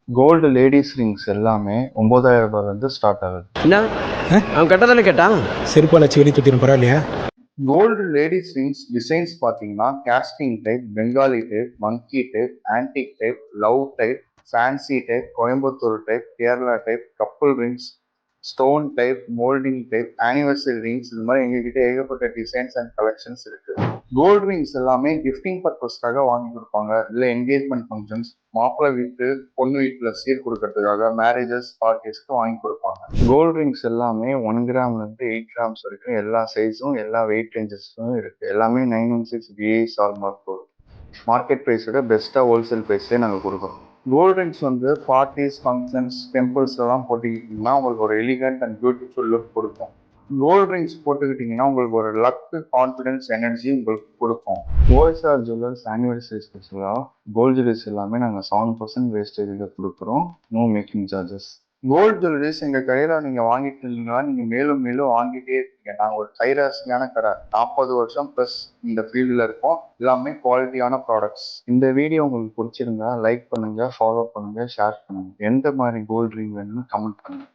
Gold ladies rings எல்லாமே 9,000 ரூபாயிலிருந்து start ஆகுது. என்ன அவன் கரெக்டாக தானே கேட்டான்? செருப்பால் வச்சு வெளியே தூத்திடும் பரவாயில்லையா? கோல்டு லேடிஸ் ரிங்ஸ் டிசைன்ஸ் பார்த்தீங்கன்னா casting type, Bengali type, monkey type, antique type, love type, fancy type, Coimbatore type, Kerala type, couple rings, stone type, moulding type, anniversary rings, இது மாதிரி எங்ககிட்ட ஏகப்பட்ட டிசைன்ஸ் அண்ட் கலெக்ஷன்ஸ் இருக்கு. கோல்டு ரிங்ஸ் எல்லாமே கிஃப்டிங் பர்பஸ்க்காக வாங்கி கொடுப்பாங்க, இல்லை என்கேஜ்மெண்ட் ஃபங்க்ஷன்ஸ், மாப்பிள்ளை வீட்டு பொண்ணு வீட்டில் சீர் கொடுக்கறதுக்காக, மேரேஜஸ் பார்ட்டிஸ்க்கு வாங்கி கொடுப்பாங்க. கோல்டு ரிங்ஸ் எல்லாமே 1 கிராம்லேருந்து 8 கிராம்ஸ் வரைக்கும் எல்லா சைஸும் எல்லா வெயிட் ரேஞ்சஸும் இருக்குது. எல்லாமே 916 BIS ஹால்மார்க் கோல்டு. மார்க்கெட் ப்ரைஸோட பெஸ்ட்டாக ஹோல்சேல் ப்ரைஸ்லேயே நாங்கள் கொடுக்குறோம். கோல்டு ரிங்ஸ் வந்து பார்ட்டிஸ், ஃபங்க்ஷன்ஸ், டெம்பிள்ஸ்லாம் போட்டுக்கிட்டிங்கன்னா உங்களுக்கு ஒரு எலிகண்ட் அண்ட் பியூட்டிஃபுல் லுக் கொடுக்கும். கோல்டு ரிங்ஸ் போட்டுக்கிட்டிங்கன்னா உங்களுக்கு ஒரு லக்கு, கான்ஃபிடென்ஸ், எனர்ஜி உங்களுக்கு கொடுக்கும். OSR ஜுவல்லர்ஸ் ஆனிவர்சரி ஸ்பெஷலாக கோல்டு ஜுவல்லர்ஸ் எல்லாமே நாங்கள் 7% வேஸ்டேஜில் கொடுக்குறோம். No making charges. Gold jewelleries எங்கள் கடையில் நீங்கள் வாங்கிட்டு இருந்தீங்கன்னா நீங்கள் மேலும் மேலும் வாங்கிட்டே இருக்கீங்க. நாங்கள் ஒரு கைராசியான கடை, 40 வருஷம் ப்ளஸ் இந்த ஃபீல்டில் இருக்கோம். எல்லாமே குவாலிட்டியான ப்ராடக்ட்ஸ். இந்த வீடியோ உங்களுக்கு பிடிச்சிருந்தா லைக் பண்ணுங்கள், ஃபாலோ பண்ணுங்கள், ஷேர் பண்ணுங்கள். எந்த மாதிரி கோல்டு ரிங் வேணும்னு கமெண்ட் பண்ணுங்கள்.